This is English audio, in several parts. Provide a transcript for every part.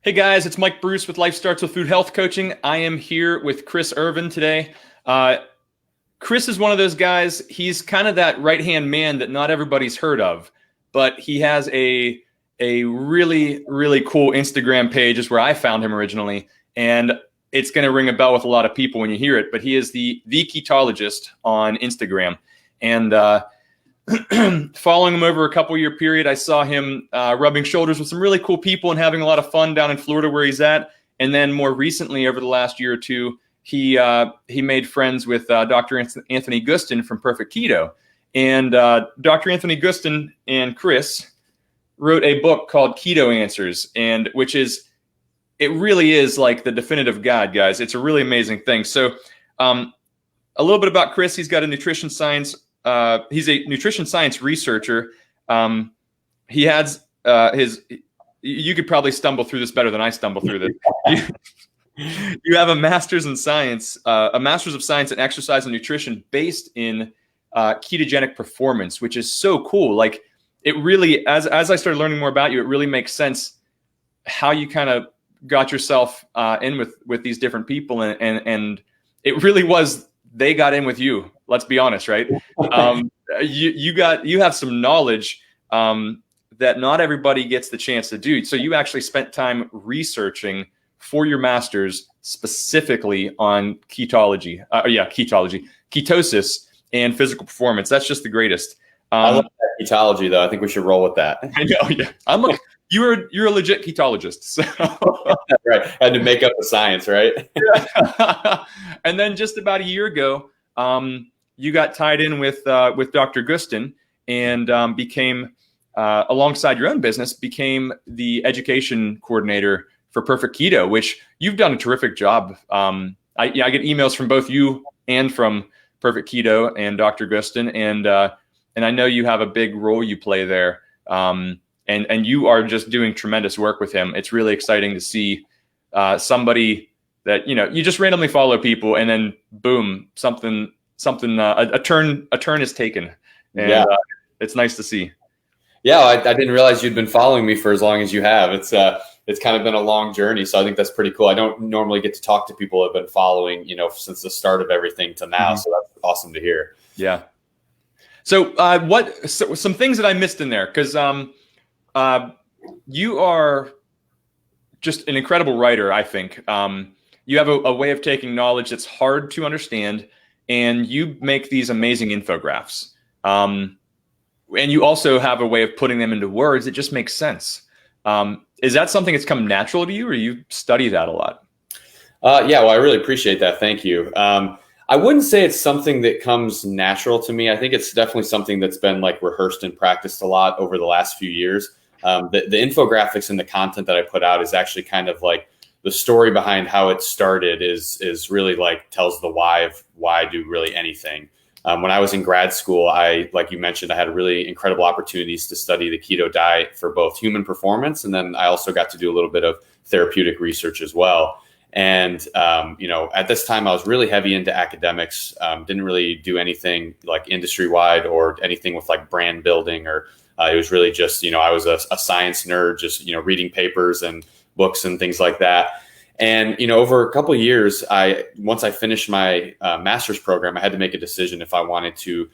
Hey guys, it's Mike Bruce with Life Starts with Food Health Coaching. I am here with Chris Irvin today. Chris is one of those guys, he's kind of that right-hand man that not everybody's heard of, but he has a really, really cool Instagram page is where I found him originally. And it's going to ring a bell with a lot of people when you hear it, but he is the Ketologist on Instagram. And following him over a couple-year period, I saw him rubbing shoulders with some really cool people and having a lot of fun down in Florida where he's at. And then more recently, over the last year or two, he made friends with Dr. Anthony Gustin from Perfect Keto. And Dr. Anthony Gustin and Chris wrote a book called Keto Answers, and it really is like the definitive guide, guys. It's a really amazing thing. So a little bit about Chris. He's got a nutrition science. He's a nutrition science researcher. He has you could probably stumble through this better than I stumble through this. You have a master's in science, a master's of science in exercise and nutrition based in ketogenic performance, which is so cool. Like it really, as I started learning more about you, it really makes sense how you kind of got yourself in with these different people. And it really was, they got in with you. Let's be honest, right? You have some knowledge that not everybody gets the chance to do. So you actually spent time researching for your master's specifically on ketosis and physical performance. That's just the greatest. I love that ketology, though. I think we should roll with that. I know, yeah. You're a legit ketologist. So. Right. I had to make up the science, right? Yeah. And then just about a year ago, you got tied in with Dr. Gustin and became, alongside your own business, became the education coordinator for Perfect Keto, which you've done a terrific job. I get emails from both you and from Perfect Keto and Dr. Gustin, and I know you have a big role you play there. And you are just doing tremendous work with him. It's really exciting to see somebody that, you just randomly follow people and then boom, a turn is taken. And it's nice to see. Yeah, I didn't realize you'd been following me for as long as you have. It's kind of been a long journey. So I think that's pretty cool. I don't normally get to talk to people who have been following, since the start of everything to now. Mm-hmm. So that's awesome to hear. Yeah. So some things that I missed in there, because you are just an incredible writer, I think. You have a way of taking knowledge that's hard to understand, and you make these amazing infographics. And you also have a way of putting them into words that just makes sense. Is that something that's come natural to you, or you study that a lot? Yeah, well, I really appreciate that. Thank you. I wouldn't say it's something that comes natural to me. I think it's definitely something that's been like rehearsed and practiced a lot over the last few years. The infographics and the content that I put out is actually kind of like the story behind how it started is really like tells the why of why I do really anything. When I was in grad school, like you mentioned, I had really incredible opportunities to study the keto diet for both human performance. And then I also got to do a little bit of therapeutic research as well. And, at this time I was really heavy into academics, didn't really do anything like industry wide or anything with like brand building, or it was really just, I was a science nerd, just, reading papers and books and things like that. And, over a couple of years, once I finished my master's program, I had to make a decision if I wanted to,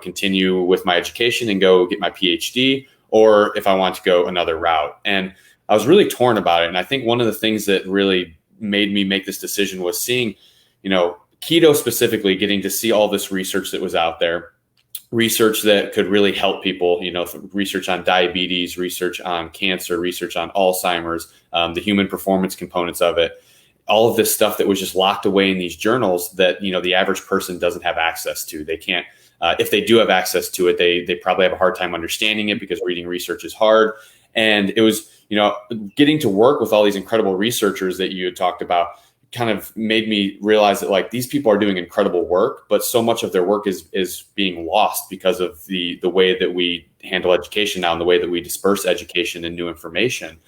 continue with my education and go get my PhD, or if I wanted to go another route. And I was really torn about it. And I think one of the things that really made me make this decision was seeing, keto specifically, getting to see all this research that was out there, research that could really help people, research on diabetes, research on cancer, research on Alzheimer's, the human performance components of it, all of this stuff that was just locked away in these journals that, the average person doesn't have access to. They can't, if they do have access to it, they probably have a hard time understanding it because reading research is hard. And it was, getting to work with all these incredible researchers that you had talked about kind of made me realize that like these people are doing incredible work, but so much of their work is being lost because of the way that we handle education now and the way that we disperse education and new information.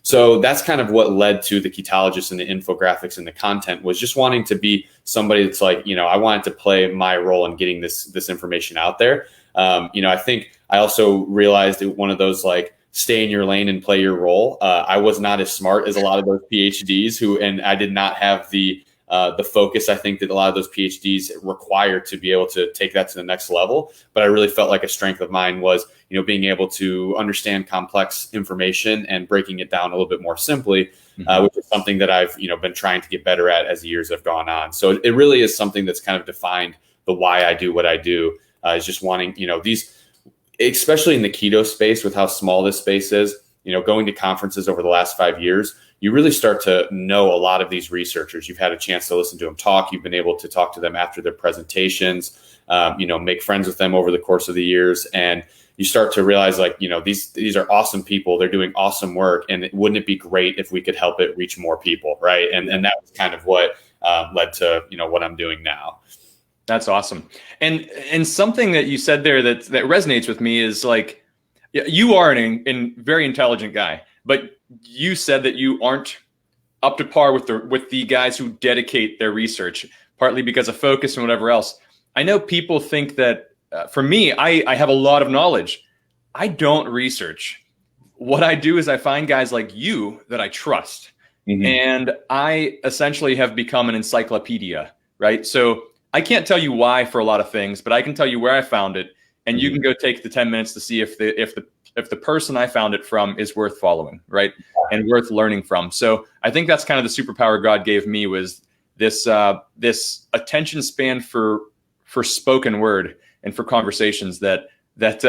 So that's kind of what led to the Ketologist and the infographics and the content, was just wanting to be somebody that's like, I wanted to play my role in getting this information out there. I think I also realized that one of those like stay in your lane and play your role. I was not as smart as a lot of those PhDs and I did not have the focus I think that a lot of those PhDs require to be able to take that to the next level. But I really felt like a strength of mine was, being able to understand complex information and breaking it down a little bit more simply, which is something that I've, been trying to get better at as the years have gone on. So it really is something that's kind of defined the why I do what I do, is just wanting, these, especially in the keto space with how small this space is, going to conferences over the last 5 years, you really start to know a lot of these researchers. You've had a chance to listen to them talk. You've been able to talk to them after their presentations, make friends with them over the course of the years. And you start to realize these are awesome people. They're doing awesome work. And wouldn't it be great if we could help it reach more people, right? And that was kind of what led to, what I'm doing now. That's awesome. And something that you said there that resonates with me is like, you are a very intelligent guy, but you said that you aren't up to par with the guys who dedicate their research, partly because of focus and whatever else. I know people think that for me, I have a lot of knowledge. I don't research. What I do is I find guys like you that I trust. And I essentially have become an encyclopedia, right? So I can't tell you why for a lot of things, but I can tell you where I found it. And you can go take the 10 minutes to see if the person I found it from is worth following, right? And worth learning from. So I think that's kind of the superpower God gave me, was this attention span for spoken word and for conversations that's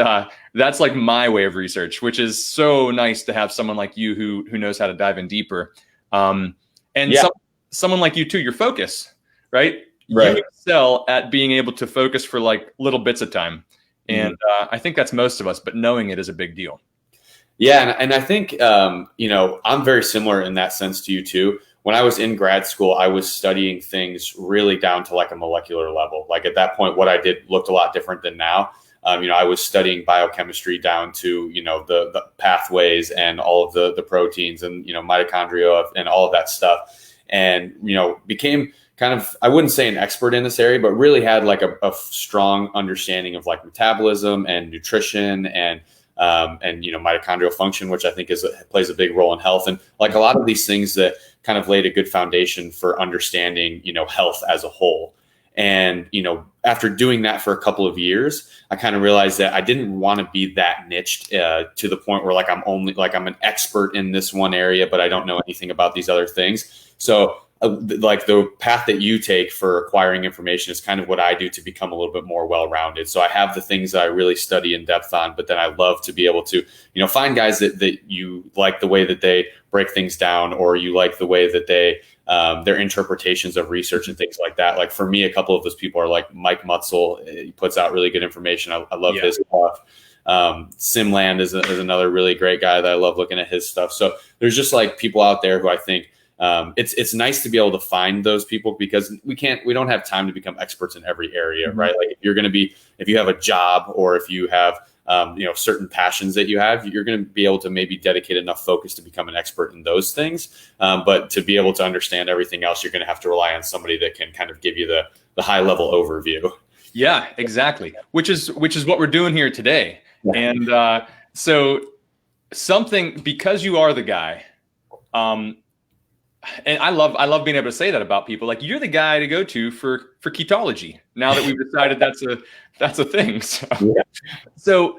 like my way of research, which is so nice to have someone like you who knows how to dive in deeper. Someone like you too, your focus, right? You excel at being able to focus for like little bits of time. And I think that's most of us, but knowing it is a big deal. Yeah. And I think, I'm very similar in that sense to you too. When I was in grad school, I was studying things really down to like a molecular level. Like at that point, what I did looked a lot different than now. I was studying biochemistry down to, the pathways and all of the proteins and, mitochondria and all of that stuff. And, became kind of, I wouldn't say an expert in this area, but really had like a strong understanding of like metabolism and nutrition and mitochondrial function, which I think plays a big role in health. And like a lot of these things that kind of laid a good foundation for understanding, health as a whole. And, after doing that for a couple of years, I kind of realized that I didn't want to be that niched to the point where I'm an expert in this one area, but I don't know anything about these other things. So like the path that you take for acquiring information is kind of what I do to become a little bit more well-rounded. So I have the things that I really study in depth on, but then I love to be able to, find guys that you like the way that they break things down, or you like the way that they, their interpretations of research and things like that. Like for me, a couple of those people are like Mike Mutzel. He puts out really good information. I love his stuff. Simland is another really great guy that I love looking at his stuff. So there's just like people out there who I think, it's nice to be able to find those people, because we don't have time to become experts in every area, right? Like if you have a job, or if you have, certain passions that you have, you're going to be able to maybe dedicate enough focus to become an expert in those things. But to be able to understand everything else, you're going to have to rely on somebody that can kind of give you the high level overview. Yeah, exactly. Which is what we're doing here today. Yeah. And so because you are the guy, and I love being able to say that about people. Like, you're the guy to go to for ketology, now that we've decided that's a thing. So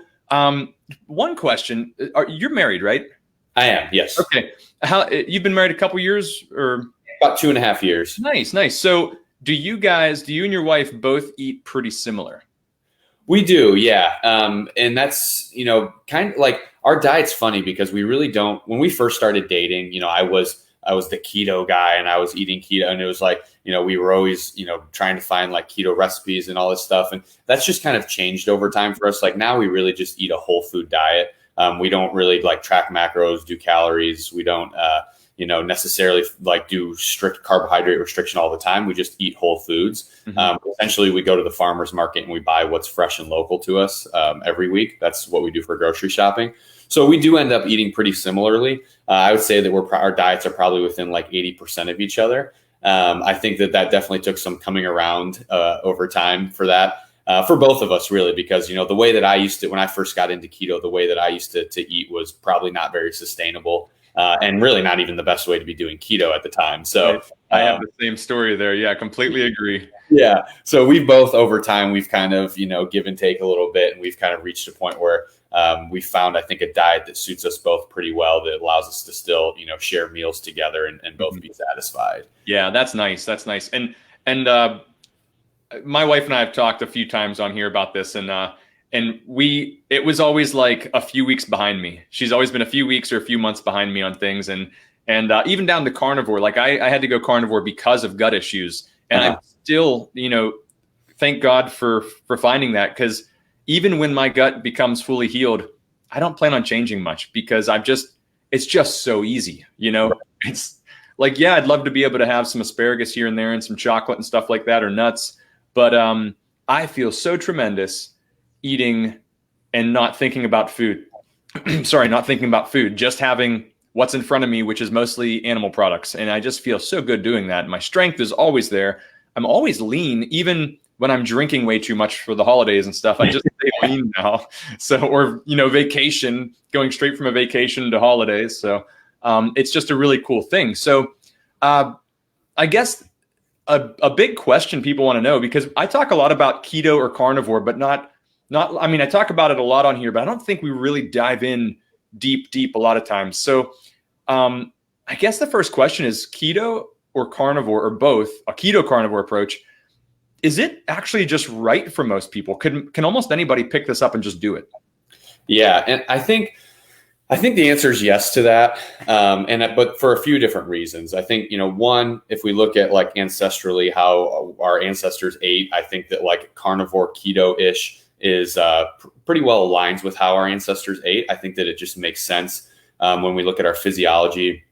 one question: you're married, right? I am. Yes. Okay. You've been married a couple years, or about 2.5 years? Nice. So do you and your wife both eat pretty similar? We do, yeah. And that's, kind of like, our diet's funny because we really don't. When we first started dating, I was the keto guy, and I was eating keto, and it was like, we were always, trying to find like keto recipes and all this stuff. And that's just kind of changed over time for us. Like now we really just eat a whole food diet. We don't really like track macros, do calories. We don't, necessarily like do strict carbohydrate restriction all the time. We just eat whole foods. Essentially we go to the farmer's market and we buy what's fresh and local to us every week. That's what we do for grocery shopping. So we do end up eating pretty similarly. I would say that our diets are probably within like 80% of each other. I think that definitely took some coming around over time for that. for both of us, really, because, the way that I used to, when I first got into keto, the way that I used to eat was probably not very sustainable, and really not even the best way to be doing keto at the time. So I have the same story there. Yeah, completely agree. Yeah. So we both, over time, we've kind of, give and take a little bit, and we've kind of reached a point where we found, I think, a diet that suits us both pretty well, that allows us to still, share meals together and both be satisfied. Yeah, that's nice. That's nice. And my wife and I have talked a few times on here about this, and it was always like a few weeks behind me. She's always been a few weeks or a few months behind me on things, and even down to carnivore. Like I had to go carnivore because of gut issues, and I'm still, thank God for finding that, because even when my gut becomes fully healed, I don't plan on changing much, because it's just so easy. It's like, yeah, I'd love to be able to have some asparagus here and there and some chocolate and stuff like that, or nuts. But I feel so tremendous eating and not thinking about food. Sorry, not thinking about food, just having what's in front of me, which is mostly animal products. And I just feel so good doing that. My strength is always there. I'm always lean, even when I'm drinking way too much for the holidays and stuff. I just stay lean now. So, or, vacation, going straight from a vacation to holidays. So it's just a really cool thing. So I guess a big question people want to know, because I talk a lot about keto or carnivore, but I talk about it a lot on here, but I don't think we really dive in deep a lot of times. So I guess the first question is, keto or carnivore, or both, a keto carnivore approach, is it actually just right for most people? Can almost anybody pick this up and just do it? Yeah. And I think the answer is yes to that. But for a few different reasons. I think, one, if we look at like ancestrally how our ancestors ate, I think that like carnivore keto-ish is pretty well aligns with how our ancestors ate. I think that it just makes sense when we look at our physiology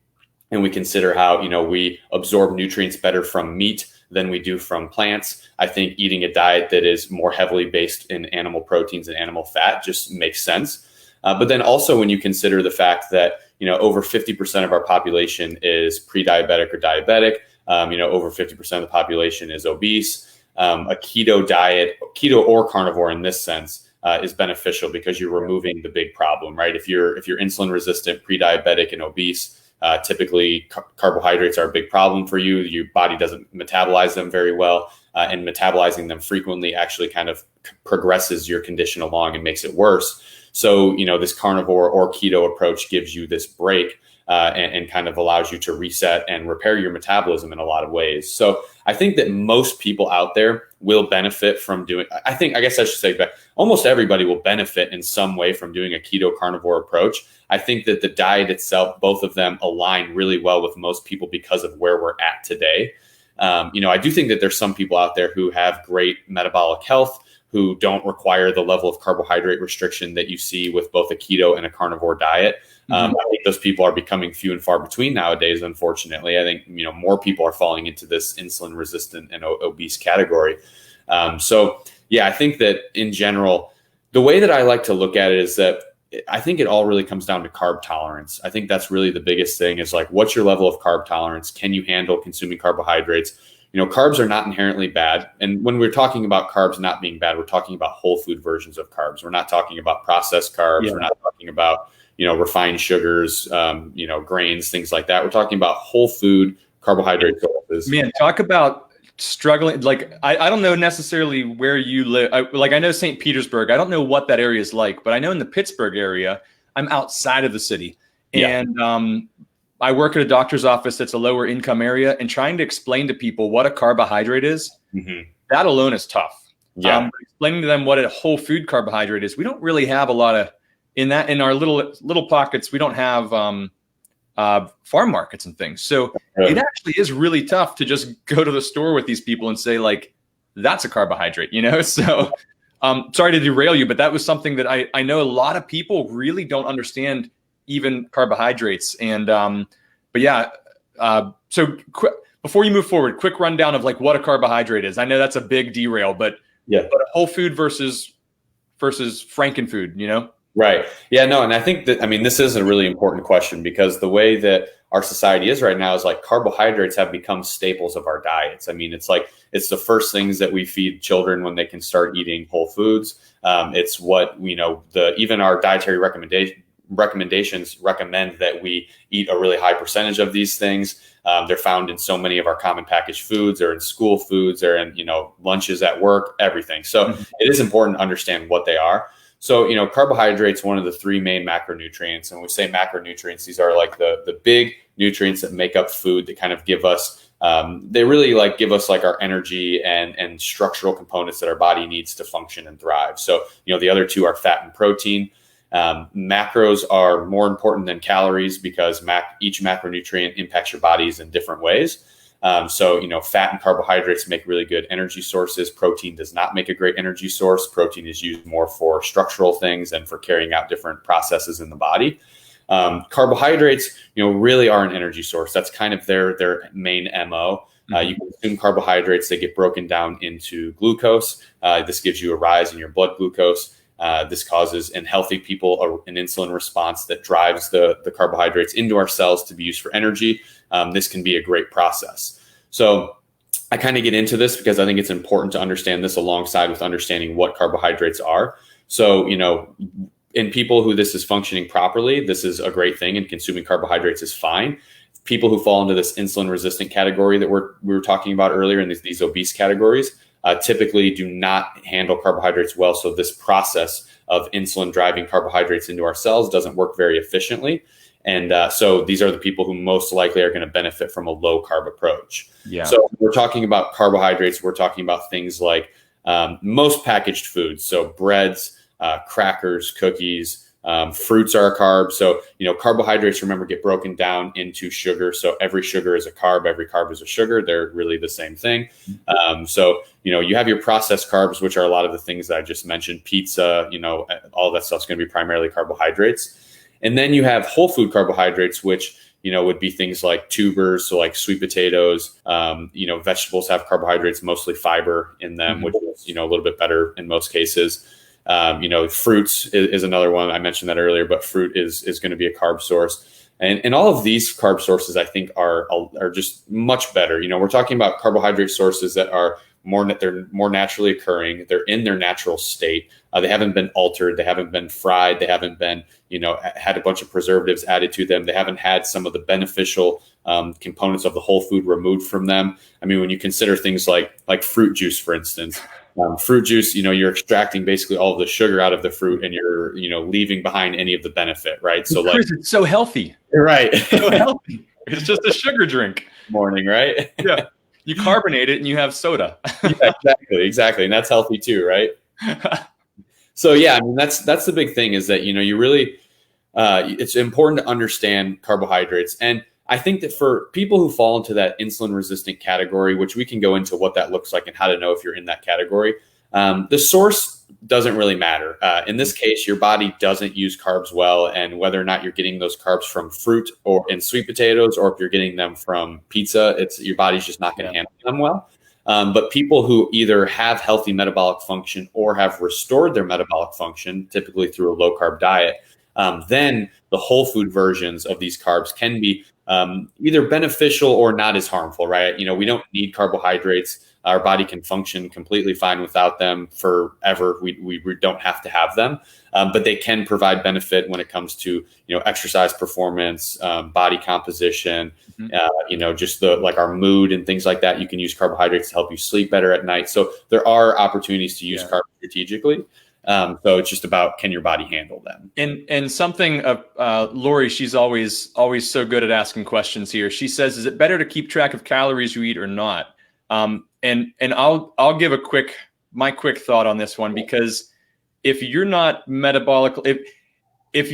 and we consider how, we absorb nutrients better from meat than we do from plants. I think eating a diet that is more heavily based in animal proteins and animal fat just makes sense. But then also when you consider the fact that, over 50% of our population is pre-diabetic or diabetic, over 50% of the population is obese. A keto diet, keto or carnivore in this sense, is beneficial because you're removing the big problem, right? If you're insulin resistant, pre-diabetic, and obese, typically carbohydrates are a big problem for you. Your body doesn't metabolize them very well, and metabolizing them frequently actually kind of progresses your condition along and makes it worse. So, this carnivore or keto approach gives you this break and kind of allows you to reset and repair your metabolism in a lot of ways. So I think that most people out there will benefit from doing, I guess I should say, but almost everybody will benefit in some way from doing a keto carnivore approach. I think that the diet itself, both of them align really well with most people because of where we're at today. I do think that there's some people out there who have great metabolic health, who don't require the level of carbohydrate restriction that you see with both a keto and a carnivore diet. I think those people are becoming few and far between nowadays, unfortunately. I think, more people are falling into this insulin resistant and obese category. So yeah, I think that in general, the way that I like to look at it is that I think it all really comes down to carb tolerance. I think that's really the biggest thing, is like, what's your level of carb tolerance? Can you handle consuming carbohydrates? Carbs are not inherently bad. And when we're talking about carbs not being bad, we're talking about whole food versions of carbs. We're not talking about processed carbs. Yeah. We're not talking about, refined sugars, grains, things like that. We're talking about whole food carbohydrate sources. Man, talk about struggling. Like, I don't know necessarily where you live. I know St. Petersburg. I don't know what that area is like, but I know in the Pittsburgh area, I'm outside of the city. Yeah. And I work at a doctor's office that's a lower income area, and trying to explain to people what a carbohydrate is, that alone is tough. Yeah. Explaining to them what a whole food carbohydrate is. We don't really have a lot of in our little pockets. We don't have farm markets and things. So it actually is really tough to just go to the store with these people and say, like, that's a carbohydrate, So sorry to derail you, but that was something that I know a lot of people really don't understand, even carbohydrates. And, but yeah, so before you move forward, quick rundown of like what a carbohydrate is. I know that's a big derail, but a whole food versus Frankenfood, Right. Yeah, no. And I think that, I mean, this is a really important question because the way that our society is right now is like carbohydrates have become staples of our diets. I mean, it's the first things that we feed children when they can start eating whole foods. It's what, even our dietary recommendations recommend that we eat a really high percentage of these things. They're found in so many of our common packaged foods. They're in school foods. They're in, lunches at work, everything. So it is important to understand what they are. So, carbohydrates, one of the three main macronutrients. And when we say macronutrients, these are like the big nutrients that make up food that kind of give us, they really like give us like our energy and structural components that our body needs to function and thrive. So, the other two are fat and protein. Macros are more important than calories because each macronutrient impacts your bodies in different ways. So, fat and carbohydrates make really good energy sources. Protein does not make a great energy source. Protein is used more for structural things and for carrying out different processes in the body. Carbohydrates, really are an energy source. That's kind of their main MO. You consume carbohydrates, they get broken down into glucose. This gives you a rise in your blood glucose. This causes in healthy people an insulin response that drives the carbohydrates into our cells to be used for energy. This can be a great process. So I kind of get into this because I think it's important to understand this alongside with understanding what carbohydrates are. So, in people who this is functioning properly, this is a great thing and consuming carbohydrates is fine. People who fall into this insulin resistant category that we were talking about earlier in these obese categories, typically do not handle carbohydrates well. So this process of insulin driving carbohydrates into our cells doesn't work very efficiently. And so these are the people who most likely are going to benefit from a low carb approach. Yeah. So when we're talking about carbohydrates, we're talking about things like most packaged foods. So breads, crackers, cookies, fruits are a carb. So, carbohydrates, remember, get broken down into sugar. So every sugar is a carb. Every carb is a sugar. They're really the same thing. So, you have your processed carbs, which are a lot of the things that I just mentioned, pizza, all that stuff's going to be primarily carbohydrates. And then you have whole food carbohydrates, which, would be things like tubers. So like sweet potatoes, vegetables have carbohydrates, mostly fiber in them, which is, a little bit better in most cases. Fruits is another one. I mentioned that earlier, but fruit is going to be a carb source. And all of these carb sources, I think, are just much better. We're talking about carbohydrate sources that are they're more naturally occurring. They're in their natural state. They haven't been altered. They haven't been fried. They haven't been, had a bunch of preservatives added to them. They haven't had some of the beneficial components of the whole food removed from them. I mean, when you consider things like fruit juice, for instance, fruit juice, you're extracting basically all of the sugar out of the fruit and you're, leaving behind any of the benefit, right? So Chris, it's so healthy. Right. So healthy. It's just a sugar drink. Morning, right? Yeah. You carbonate it and you have soda. Yeah, exactly. And that's healthy too, right? So yeah, I mean, that's the big thing is that, you really, it's important to understand carbohydrates. And I think that for people who fall into that insulin resistant category, which we can go into what that looks like and how to know if you're in that category, the source doesn't really matter. In this case, your body doesn't use carbs well, and whether or not you're getting those carbs from fruit or in sweet potatoes, or if you're getting them from pizza, your body's just not going to handle them well. But people who either have healthy metabolic function or have restored their metabolic function, typically through a low carb diet, then the whole food versions of these carbs can be either beneficial or not as harmful, right? We don't need carbohydrates. Our body can function completely fine without them forever. We don't have to have them, but they can provide benefit when it comes to, exercise performance, body composition, just our mood and things like that. You can use carbohydrates to help you sleep better at night. So there are opportunities to use carbs strategically. So it's just about, can your body handle them? And something, Lori, she's always so good at asking questions here. She says, is it better to keep track of calories you eat or not? And I'll give my quick thought on this one, because if you're not metabolic, if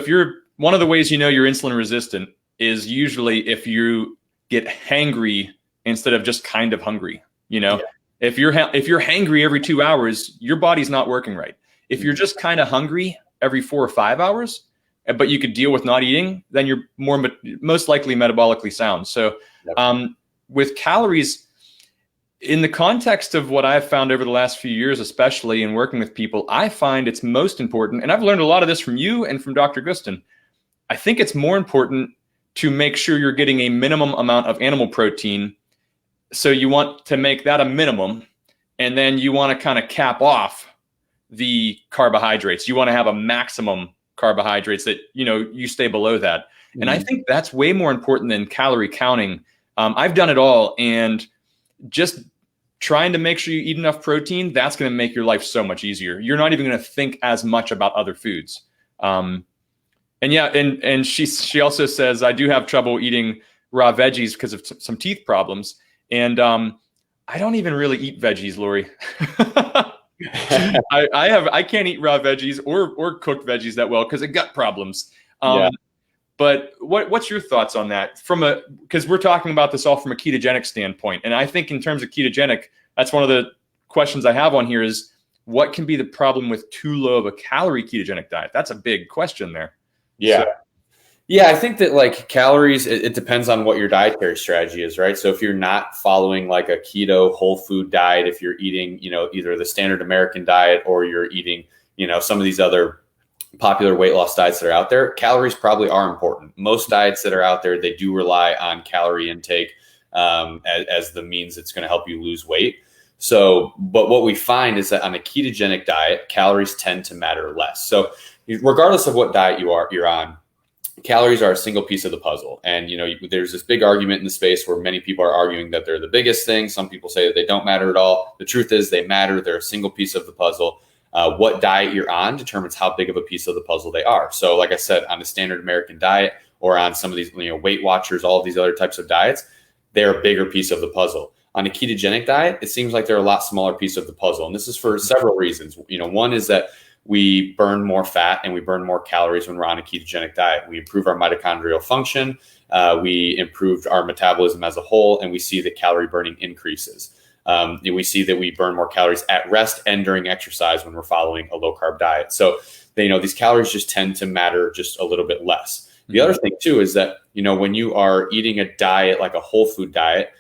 you're one of the ways you're insulin resistant is usually if you get hangry instead of just kind of hungry. If you're hangry every 2 hours, your body's not working right. If you're just kind of hungry every 4 or 5 hours, but you could deal with not eating, then you're most likely metabolically sound. So with calories, in the context of what I've found over the last few years, especially in working with people, I find it's most important, and I've learned a lot of this from you and from Dr. Gustin. I think it's more important to make sure you're getting a minimum amount of animal protein. So you want to make that a minimum, and then you want to kind of cap off the carbohydrates. You want to have a maximum carbohydrates that, you stay below that. Mm-hmm. And I think that's way more important than calorie counting. I've done it all, and just trying to make sure you eat enough protein, that's going to make your life so much easier. You're not even going to think as much about other foods. And she also says, I do have trouble eating raw veggies because of some teeth problems. And I don't even really eat veggies, Lori. I can't eat raw veggies or cooked veggies that well because of gut problems. But what's your thoughts on that? Because we're talking about this all from a ketogenic standpoint. And I think in terms of ketogenic, that's one of the questions I have on here is, what can be the problem with too low of a calorie ketogenic diet? That's a big question there. Yeah. So, yeah, I think that like calories, it depends on what your dietary strategy is, right? So if you're not following like a keto whole food diet, if you're eating, either the standard American diet or you're eating, some of these other popular weight loss diets that are out there, calories probably are important. Most diets that are out there, they do rely on calorie intake as the means that's going to help you lose weight. So, but what we find is that on a ketogenic diet, calories tend to matter less. So regardless of what diet you're on, calories are a single piece of the puzzle. And, there's this big argument in the space where many people are arguing that they're the biggest thing. Some people say that they don't matter at all. The truth is they matter. They're a single piece of the puzzle. What diet you're on determines how big of a piece of the puzzle they are. So like I said, on the standard American diet or on some of these, Weight Watchers, all of these other types of diets, they're a bigger piece of the puzzle. On a ketogenic diet, it seems like they're a lot smaller piece of the puzzle. And this is for several reasons. One is that we burn more fat and we burn more calories when we're on a ketogenic diet. We improve our mitochondrial function. We improved our metabolism as a whole, and we see that calorie burning increases. We see that we burn more calories at rest and during exercise when we're following a low carb diet. So, these calories just tend to matter just a little bit less. The other thing too is that, when you are eating a diet like a whole food diet,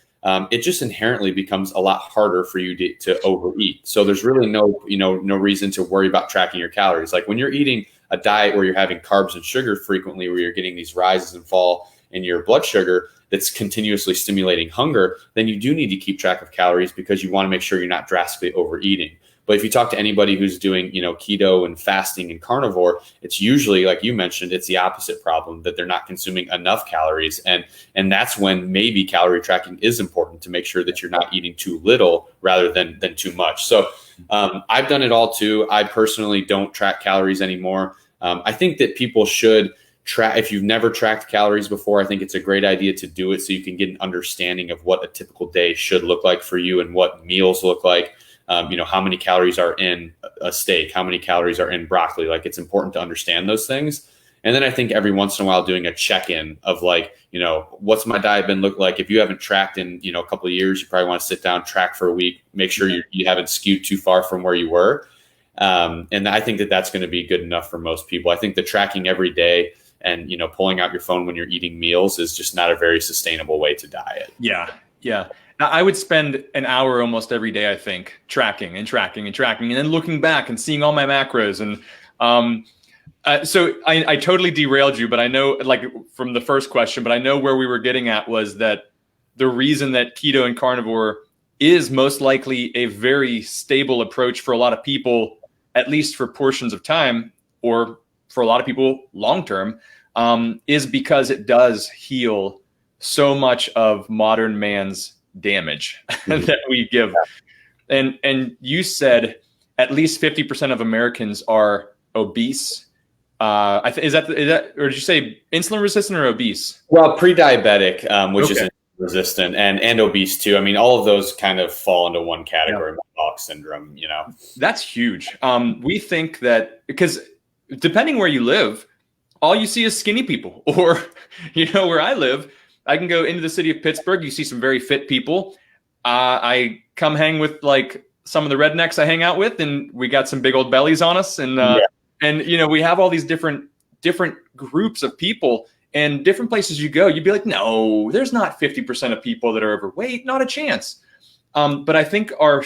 it just inherently becomes a lot harder for you to overeat. So there's really no reason to worry about tracking your calories. Like when you're eating a diet where you're having carbs and sugar frequently, where you're getting these rises and fall in your blood sugar that's continuously stimulating hunger, then you do need to keep track of calories because you want to make sure you're not drastically overeating. But if you talk to anybody who's doing, keto and fasting and carnivore, it's usually, like you mentioned, it's the opposite problem, that they're not consuming enough calories. And that's when maybe calorie tracking is important, to make sure that you're not eating too little rather than too much. So I've done it all too. I personally don't track calories anymore. I think that people should track. If you've never tracked calories before, I think it's a great idea to do it so you can get an understanding of what a typical day should look like for you and what meals look like. How many calories are in a steak, how many calories are in broccoli. Like, it's important to understand those things. And then I think every once in a while doing a check-in of like, what's my diet been look like? If you haven't tracked in, a couple of years, you probably want to sit down, track for a week, make sure you haven't skewed too far from where you were. And I think that that's going to be good enough for most people. I think the tracking every day and, pulling out your phone when you're eating meals is just not a very sustainable way to diet. Yeah. Yeah. Now, I would spend an hour almost every day, I think, tracking and then looking back and seeing all my macros. And so I totally derailed you, but I know, like, from the first question, but I know where we were getting at was that the reason that keto and carnivore is most likely a very stable approach for a lot of people, at least for portions of time, or for a lot of people long-term, is because it does heal so much of modern man's damage that we give. And you said at least 50% of Americans are obese. Is that, or did you say insulin resistant or obese? Well, pre-diabetic, which is resistant, and obese too. I mean, all of those kind of fall into one category, metabolic syndrome, That's huge. We think that because depending where you live, all you see is skinny people, or, where I live, I can go into the city of Pittsburgh. You see some very fit people. I come hang with like some of the rednecks I hang out with, and we got some big old bellies on us. And we have all these different groups of people, and different places you go, you'd be like, no, there's not 50% of people that are overweight. Not a chance. But I think our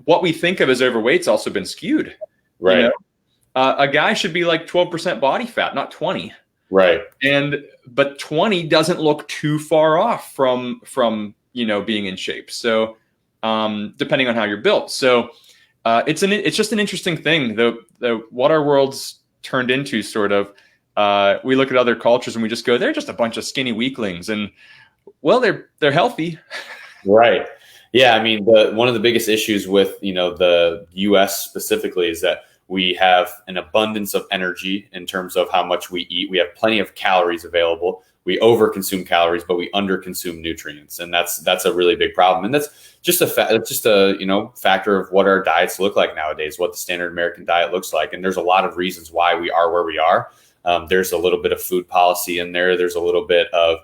what we think of as overweight's also been skewed. Right. You know? A guy should be like 12% body fat, not 20. Right. But 20 doesn't look too far off from being in shape. So depending on how you're built. So it's just an interesting thing, the what our world's turned into, sort of. We look at other cultures and we just go, they're just a bunch of skinny weaklings, and well, they're healthy. Right. Yeah. I mean, one of the biggest issues with, the US specifically is that we have an abundance of energy in terms of how much we eat. We have plenty of calories available. We overconsume calories, but we underconsume nutrients, and that's a really big problem. And that's just a factor of what our diets look like nowadays, what the standard American diet looks like. And there's a lot of reasons why we are where we are. There's a little bit of food policy in there. There's a little bit of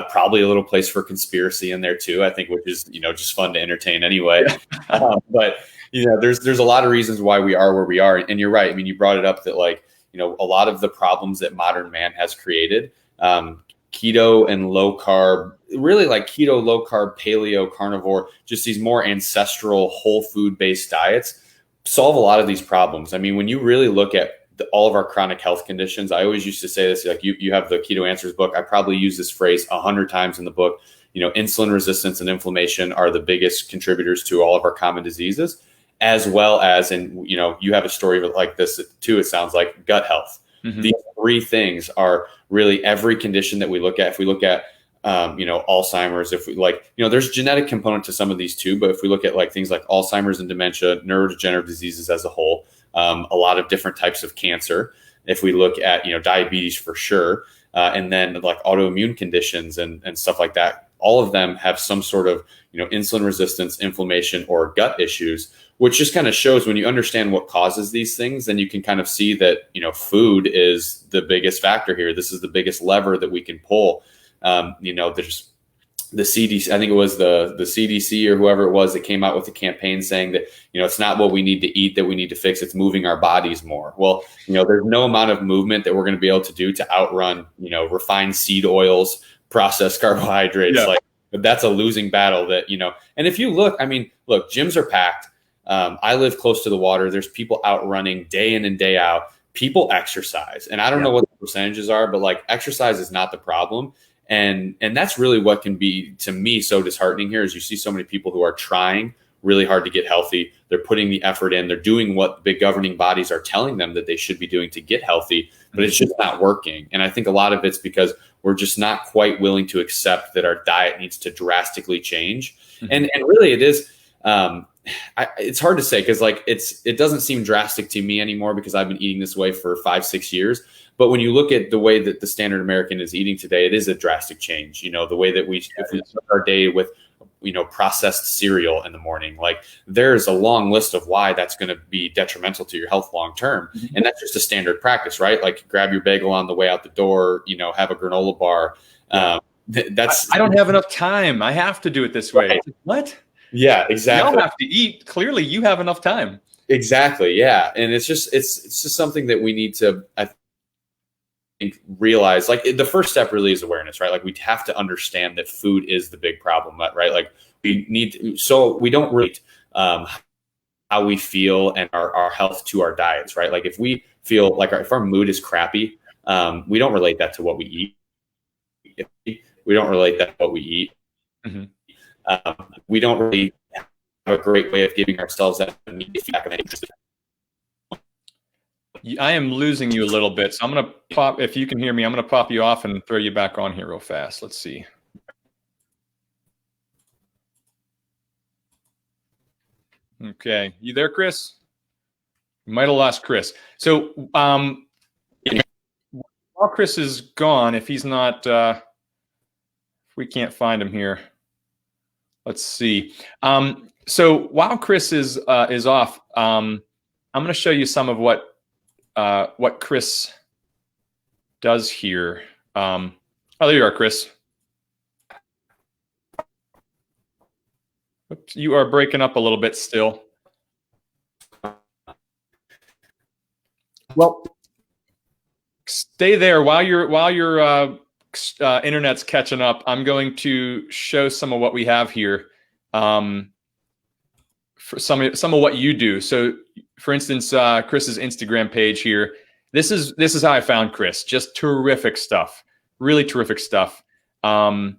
probably a little place for conspiracy in there too, I think, which is just fun to entertain anyway. But there's a lot of reasons why we are where we are. And you're right. I mean, you brought it up that a lot of the problems that modern man has created, keto and low carb, really like keto, low carb, paleo, carnivore, just these more ancestral whole food based diets solve a lot of these problems. I mean, when you really look at all of our chronic health conditions, I always used to say this, like you have the Keto Answers book. I probably use this phrase 100 times in the book. Insulin resistance and inflammation are the biggest contributors to all of our common diseases, as well as, and you have a story like this too, it sounds like, gut health. Mm-hmm. These three things are really every condition that we look at. If we look at, Alzheimer's, if we there's a genetic component to some of these too, but if we look at things like Alzheimer's and dementia, neurodegenerative diseases as a whole, a lot of different types of cancer. If we look at, diabetes for sure, and then like autoimmune conditions and stuff like that, all of them have some sort of, insulin resistance, inflammation, or gut issues, which just kind of shows when you understand what causes these things, then you can kind of see that, food is the biggest factor here. This is the biggest lever that we can pull. There's the CDC, I think it was the CDC or whoever it was that came out with a campaign saying that, it's not what we need to eat that we need to fix, it's moving our bodies more. Well, there's no amount of movement that we're going to be able to do to outrun, refined seed oils, processed carbohydrates. Yeah. That's a losing battle that, and if you look, gyms are packed. I live close to the water. There's people out running day in and day out. People exercise. And I don't know what the percentages are, but exercise is not the problem. And that's really what can be, to me, so disheartening here is you see so many people who are trying really hard to get healthy. They're putting the effort in. They're doing what the big governing bodies are telling them that they should be doing to get healthy, but it's just not working. And I think a lot of it's because we're just not quite willing to accept that our diet needs to drastically change. Mm-hmm. And really it is, it's hard to say because it doesn't seem drastic to me anymore because I've been eating this way for 5-6 years. But when you look at the way that the standard American is eating today, it is a drastic change. The way that if we start our day with, processed cereal in the morning, there's a long list of why that's going to be detrimental to your health long term. Mm-hmm. And that's just a standard practice, right? Grab your bagel on the way out the door, have a granola bar. I don't have enough time. I have to do it this way. Right. What? Yeah, exactly. You don't have to eat. Clearly, you have enough time. Exactly. Yeah, and it's just something that we need to, I think, realize. The first step really is awareness, right? We have to understand that food is the big problem, right? We need to, so we don't relate how we feel and our health to our diets, right? If we feel if our mood is crappy, we don't relate that to what we eat. We don't relate that to what we eat. Mm-hmm. We don't really have a great way of giving ourselves that immediate feedback of interest. I am losing you a little bit, so I'm going to pop. If you can hear me, I'm going to pop you off and throw you back on here real fast. Let's see. Okay, you there, Chris? You might have lost Chris. So while Chris is gone, if he's not, if we can't find him here. Let's see. So while Chris is off, I'm going to show you some of what Chris does here. Oh, there you are, Chris. Oops, you are breaking up a little bit still. Well, stay there while your internet's catching up. I'm going to show some of what we have here. for some of what you do. So, for instance, Chris's Instagram page here. This is how I found Chris. Just terrific stuff, really terrific stuff. And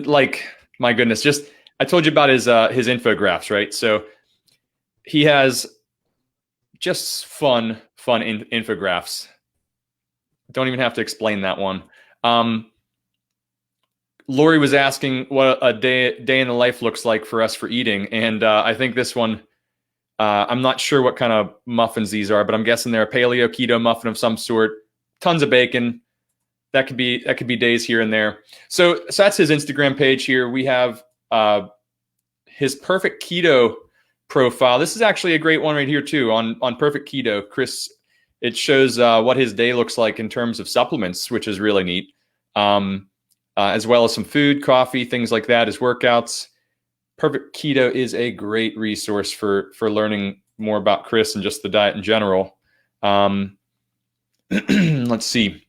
like, my goodness, just I told you about his infographics, right? So he has just fun infographics. Don't even have to explain that one. Lori was asking what a day in the life looks like for us for eating, and I think this one, I'm not sure what kind of muffins these are, but I'm guessing they're a paleo keto muffin of some sort. Tons of bacon. That could be days here and there. So that's his Instagram page here. We have his Perfect Keto profile. This is actually a great one right here too on Perfect Keto. Chris, it shows what his day looks like in terms of supplements, which is really neat. As well as some food, coffee, things like that, his workouts. Perfect Keto is a great resource for learning more about Chris and just the diet in general. Let's see.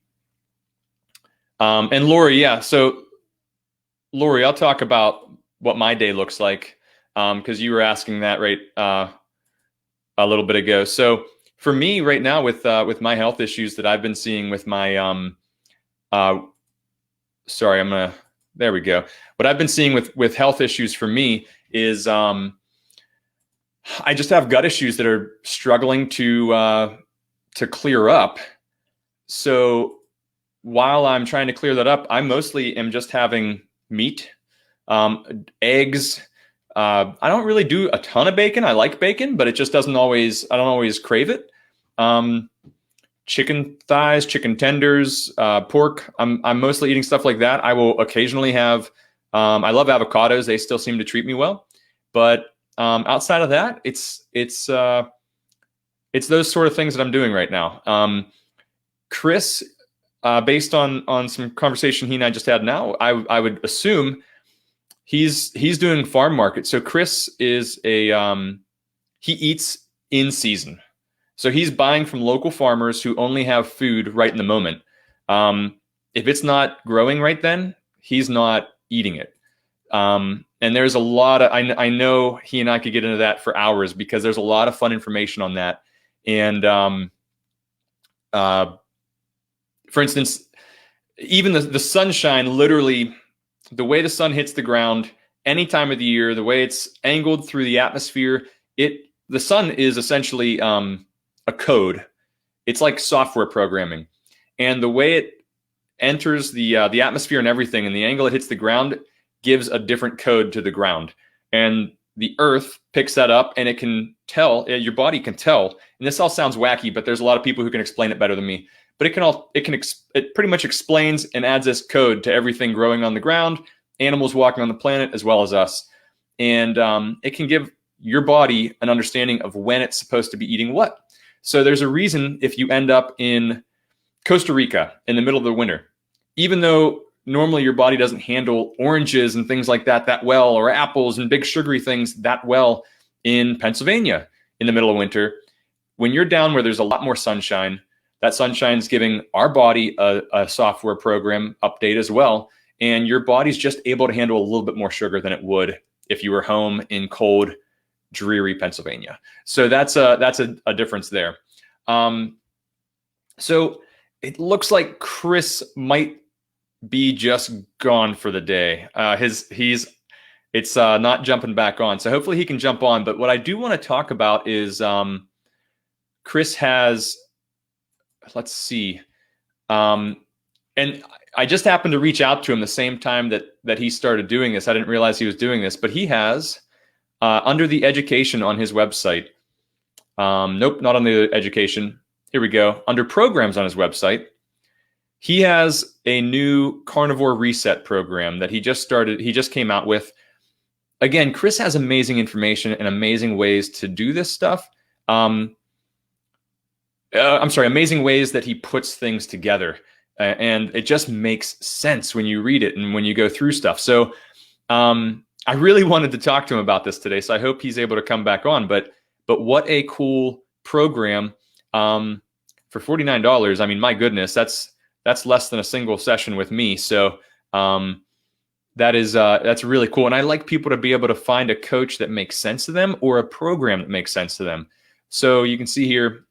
And Lori, yeah. So Lori, I'll talk about what my day looks like because you were asking that right a little bit ago. So for me right now with my health issues that I've been seeing with my there we go. What I've been seeing with health issues for me is I just have gut issues that are struggling to clear up. So while I'm trying to clear that up, I mostly am just having meat, eggs. I don't really do a ton of bacon. I like bacon, but it just I don't always crave it. Chicken thighs, chicken tenders, pork. I'm mostly eating stuff like that. I will occasionally have, I love avocados. They still seem to treat me well. But outside of that, it's those sort of things that I'm doing right now. Chris, based on some conversation he and I just had now, I would assume he's doing farm market. So Chris is he eats in season. So he's buying from local farmers who only have food right in the moment. If it's not growing right then, he's not eating it. And there's a lot of, I know he and I could get into that for hours because there's a lot of fun information on that. And for instance, even the sunshine, literally the way the sun hits the ground any time of the year, the way it's angled through the atmosphere, the sun is essentially a code. It's like software programming, and the way it enters the atmosphere and everything, and the angle it hits the ground gives a different code to the ground, and the earth picks that up, and it can tell, your body can tell, and this all sounds wacky, but there's a lot of people who can explain it better than me, but it pretty much explains and adds this code to everything growing on the ground, animals walking on the planet, as well as us. And it can give your body an understanding of when it's supposed to be eating what. So there's a reason if you end up in Costa Rica in the middle of the winter, even though normally your body doesn't handle oranges and things like that well, or apples and big sugary things that well in Pennsylvania in the middle of winter, when you're down where there's a lot more sunshine, that sunshine's giving our body a software program update as well. And your body's just able to handle a little bit more sugar than it would if you were home in cold, dreary Pennsylvania. So that's a difference there. So it looks like Chris might be just gone for the day. It's not jumping back on. So hopefully he can jump on. But what I do want to talk about is Chris has, let's see. And I just happened to reach out to him the same time that he started doing this. I didn't realize he was doing this, but he has under the education on his website. Nope, not under the education. Here we go. Under programs on his website, he has a new Carnivore Reset program that he just came out with. Again, Chris has amazing information and amazing ways to do this stuff. Amazing ways that he puts things together. And it just makes sense when you read it and when you go through stuff. So I really wanted to talk to him about this today. So I hope he's able to come back on. But what a cool program for $49. I mean, my goodness, that's less than a single session with me. So that's really cool. And I like people to be able to find a coach that makes sense to them or a program that makes sense to them. So you can see here,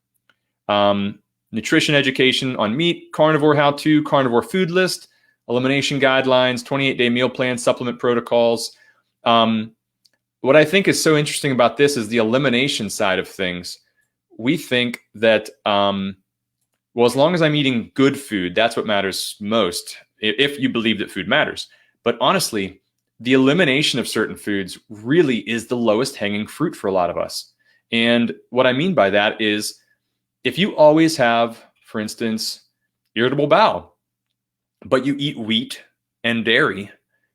nutrition education on meat, carnivore how-to, carnivore food list, elimination guidelines, 28-day meal plan, supplement protocols. What I think is so interesting about this is the elimination side of things. We think that, well, as long as I'm eating good food, that's what matters most, if you believe that food matters. But honestly, the elimination of certain foods really is the lowest hanging fruit for a lot of us. And what I mean by that is, if you always have, for instance, irritable bowel, but you eat wheat and dairy,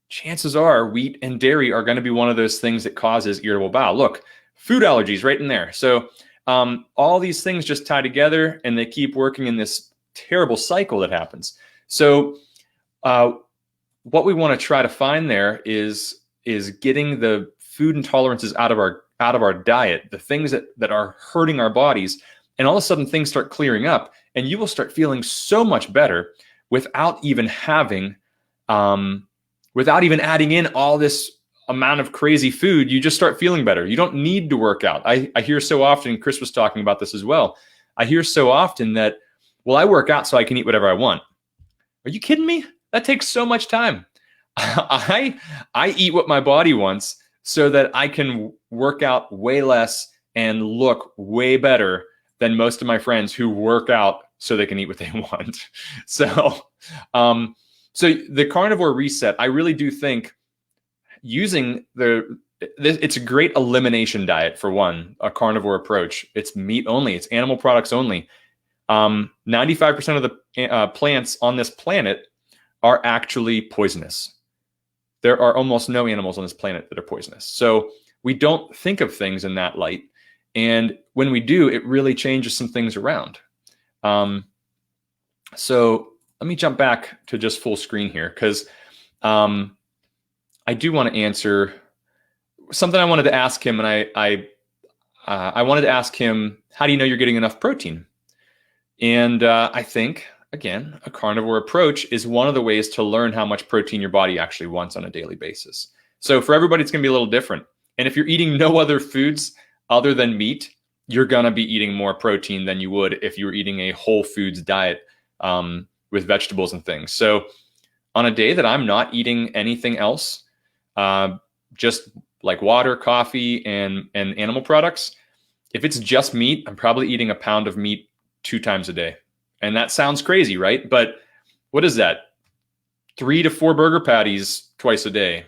chances are wheat and dairy are going to be one of those things that causes irritable bowel. Look, food allergies right in there. So all these things just tie together and they keep working in this terrible cycle that happens. So what we want to try to find there is getting the food intolerances out of our diet, the things that are hurting our bodies, and all of a sudden things start clearing up, and you will start feeling so much better without even having, without even adding in all this amount of crazy food. You just start feeling better. You don't need to work out. I hear so often, Chris was talking about this as well. I hear so often that, well, I work out so I can eat whatever I want. Are you kidding me? That takes so much time. I eat what my body wants so that I can work out way less and look way better than most of my friends who work out so they can eat what they want. So the carnivore reset, I really do think using it's a great elimination diet for one, a carnivore approach. It's meat only, it's animal products only. 95% of the plants on this planet are actually poisonous. There are almost no animals on this planet that are poisonous. So we don't think of things in that light. And when we do, it really changes some things around. So let me jump back to just full screen here, because I do want to answer something I wanted to ask him. And I wanted to ask him, how do you know you're getting enough protein? And I think, again, a carnivore approach is one of the ways to learn how much protein your body actually wants on a daily basis. So for everybody, it's going to be a little different. And if you're eating no other foods other than meat, you're going to be eating more protein than you would if you were eating a whole foods diet with vegetables and things. So on a day that I'm not eating anything else, just like water, coffee, and animal products, if it's just meat, I'm probably eating a pound of meat 2 times a day. And that sounds crazy, right? But what is that? 3 to 4 burger patties twice a day.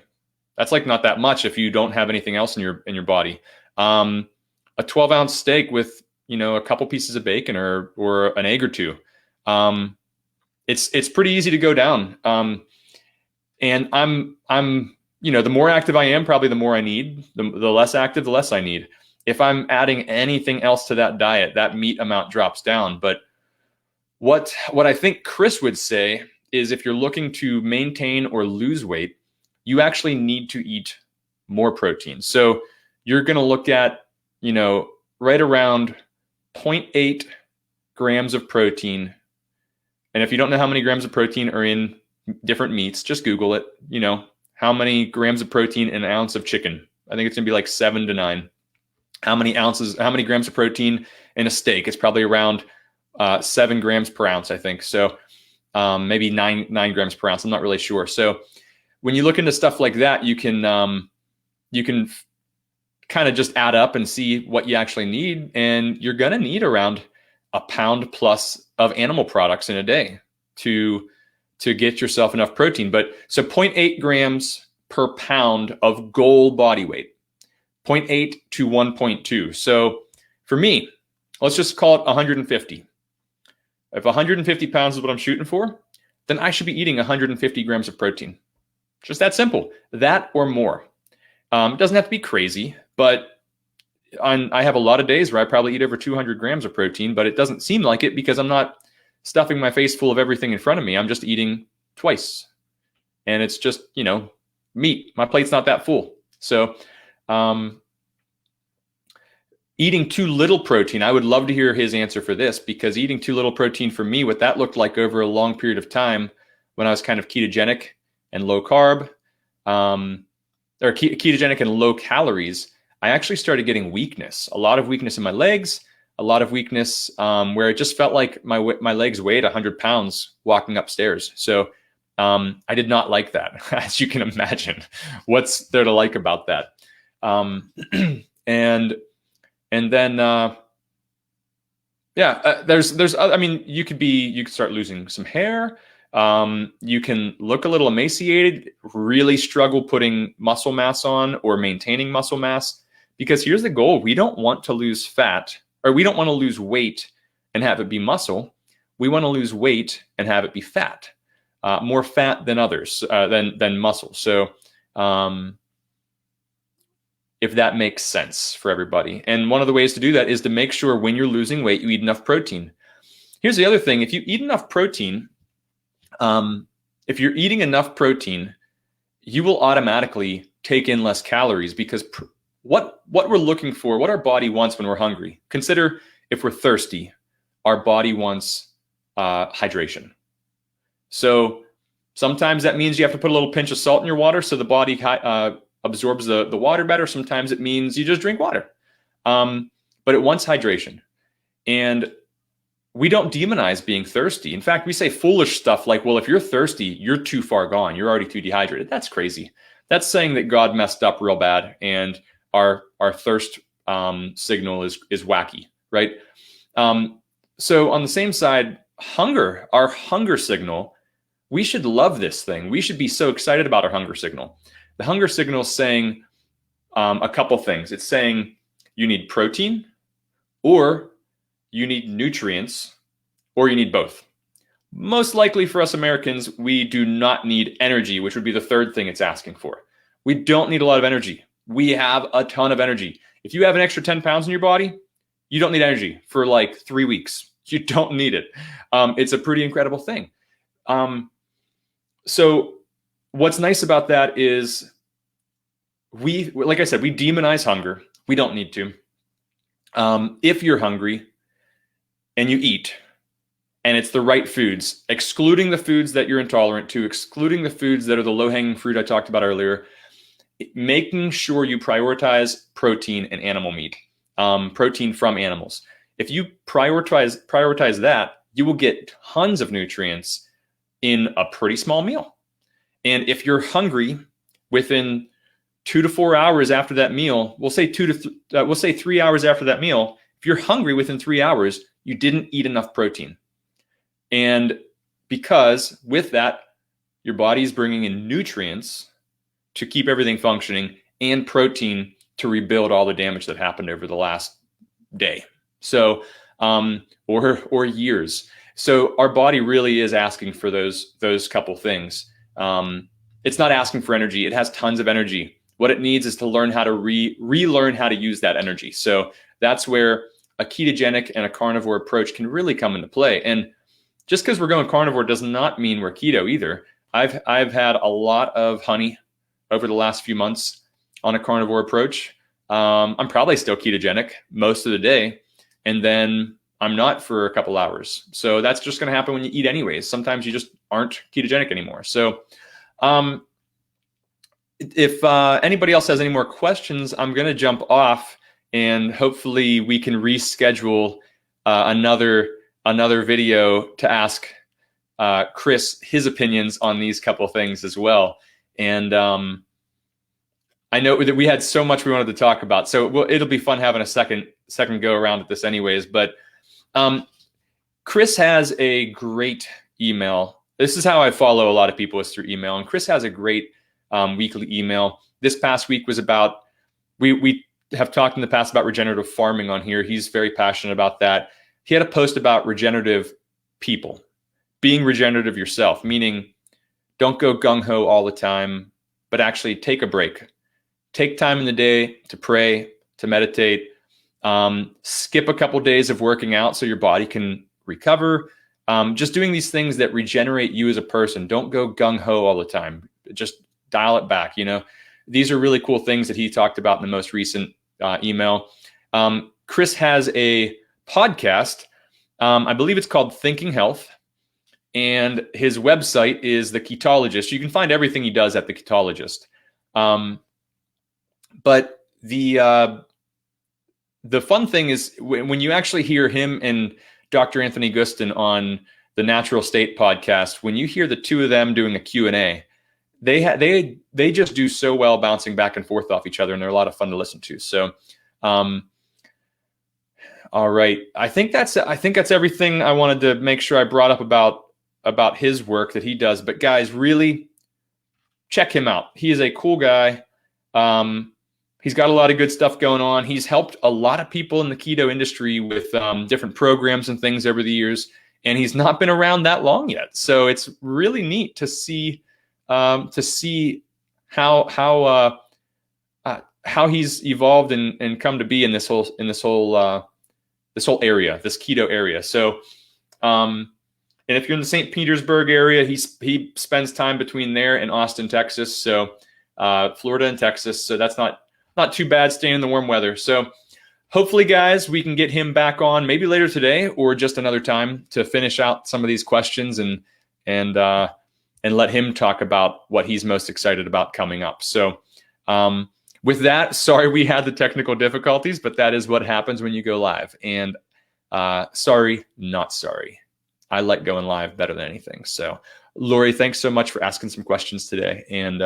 That's like not that much if you don't have anything else in your body. A 12-ounce steak with, a couple pieces of bacon or an egg or two. It's pretty easy to go down. And I'm the more active I am, probably the more I need. The less active, the less I need. If I'm adding anything else to that diet, that meat amount drops down. But what I think Chris would say is, if you're looking to maintain or lose weight, you actually need to eat more protein. So you're going to look at, right around 0.8 grams of protein. And if you don't know how many grams of protein are in different meats, just Google it. How many grams of protein in an ounce of chicken? I think it's going to be like 7 to 9. How many grams of protein in a steak? It's probably around 7 grams per ounce, I think. So maybe 9 grams per ounce. I'm not really sure. So when you look into stuff like that, you can kind of just add up and see what you actually need. And you're going to need around a pound plus of animal products in a day to get yourself enough protein. But so 0.8 grams per pound of goal body weight, 0.8 to 1.2. So for me, let's just call it 150. If 150 pounds is what I'm shooting for, then I should be eating 150 grams of protein. Just that simple, that or more. It doesn't have to be crazy, but I have a lot of days where I probably eat over 200 grams of protein, but it doesn't seem like it because I'm not stuffing my face full of everything in front of me. I'm just eating twice. And it's just, meat. My plate's not that full. So eating too little protein, I would love to hear his answer for this, because eating too little protein for me, what that looked like over a long period of time when I was kind of ketogenic and low carb, or ketogenic and low calories, I actually started getting weakness, a lot of weakness in my legs, a lot of weakness where it just felt like my legs weighed 100 pounds walking upstairs. So I did not like that, as you can imagine. What's there to like about that? And then there's I mean, you could start losing some hair. You can look a little emaciated, really struggle putting muscle mass on or maintaining muscle mass, because here's the goal. We don't want to lose fat, or we don't want to lose weight and have it be muscle. We want to lose weight and have it be fat, more fat than others, than muscle. So, if that makes sense for everybody. And one of the ways to do that is to make sure when you're losing weight, you eat enough protein. Here's the other thing. If you eat enough protein, if you're eating enough protein, you will automatically take in less calories, because what we're looking for, what our body wants when we're hungry. Consider if we're thirsty, our body wants hydration. So sometimes that means you have to put a little pinch of salt in your water so the body absorbs the water better. Sometimes it means you just drink water. But it wants hydration. And we don't demonize being thirsty. In fact, we say foolish stuff like, well, if you're thirsty, you're too far gone. You're already too dehydrated. That's crazy. That's saying that God messed up real bad and our thirst signal is wacky, right? So on the same side, hunger, our hunger signal, we should love this thing. We should be so excited about our hunger signal. The hunger signal is saying a couple things. It's saying you need protein, or you need nutrients, or you need both. Most likely for us Americans, we do not need energy, which would be the third thing it's asking for. We don't need a lot of energy. We have a ton of energy. If you have an extra 10 pounds in your body, you don't need energy for like 3 weeks. You don't need it. It's a pretty incredible thing. So what's nice about that is like I said, we demonize hunger. We don't need to. If you're hungry and you eat, and it's the right foods, excluding the foods that you're intolerant to, excluding the foods that are the low-hanging fruit I talked about earlier, making sure you prioritize protein and animal meat, protein from animals. If you prioritize that, you will get tons of nutrients in a pretty small meal. And if you're hungry within 2 to 4 hours after that meal, we'll say 3 hours after that meal, if you're hungry within 3 hours, you didn't eat enough protein. And because with that, your body is bringing in nutrients to keep everything functioning and protein to rebuild all the damage that happened over the last day. So, or years. So our body really is asking for those couple things. It's not asking for energy. It has tons of energy. What it needs is to learn how to relearn how to use that energy. So that's where a ketogenic and a carnivore approach can really come into play. And just because we're going carnivore does not mean we're keto either. I've had a lot of honey over the last few months on a carnivore approach. I'm probably still ketogenic most of the day, and then I'm not for a couple hours. So that's just going to happen when you eat anyways. Sometimes you just aren't ketogenic anymore. So if anybody else has any more questions, I'm going to jump off, and hopefully we can reschedule another video to ask Chris his opinions on these couple things as well. And I know that we had so much we wanted to talk about, so it'll be fun having a second go around at this anyways. But Chris has a great email. This is how I follow a lot of people, is through email. And Chris has a great weekly email. This past week was about, we have talked in the past about regenerative farming on here. He's very passionate about that. He had a post about regenerative people, being regenerative yourself, meaning don't go gung-ho all the time, but actually take a break. Take time in the day to pray, to meditate, skip a couple days of working out so your body can recover. Just doing these things that regenerate you as a person. Don't go gung-ho all the time. Just dial it back. These are really cool things that he talked about in the most recent email. Chris has a podcast. I believe it's called Thinking Health, and his website is the Ketologist. You can find everything he does at the Ketologist. But the fun thing is when you actually hear him and Dr. Anthony Gustin on the Natural State podcast, when you hear the two of them doing a Q&A, they just do so well bouncing back and forth off each other, and they're a lot of fun to listen to. So, all right, I think that's everything I wanted to make sure I brought up about his work that he does. But guys, really check him out. He is a cool guy. He's got a lot of good stuff going on. He's helped a lot of people in the keto industry with different programs and things over the years, and he's not been around that long yet. So it's really neat to see how he's evolved and come to be in this whole area, this keto area. So, and if you're in the St. Petersburg area, he spends time between there and Austin, Texas. So, Florida and Texas. So that's not too bad staying in the warm weather. So hopefully, guys, we can get him back on maybe later today or just another time to finish out some of these questions and let him talk about what he's most excited about coming up. So with that, sorry we had the technical difficulties, but that is what happens when you go live. And sorry, not sorry. I like going live better than anything. So Lori, thanks so much for asking some questions today. And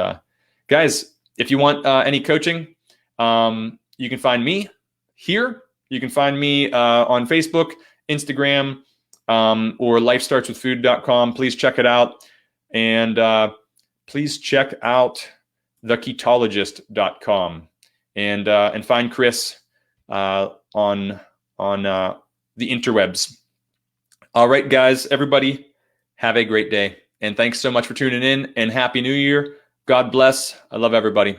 guys, if you want any coaching, you can find me here. You can find me on Facebook, Instagram, or lifestartswithfood.com. Please check it out. And please check out theketologist.com and find Chris on the interwebs. All right, guys, everybody, have a great day. And thanks so much for tuning in, and Happy New Year. God bless. I love everybody.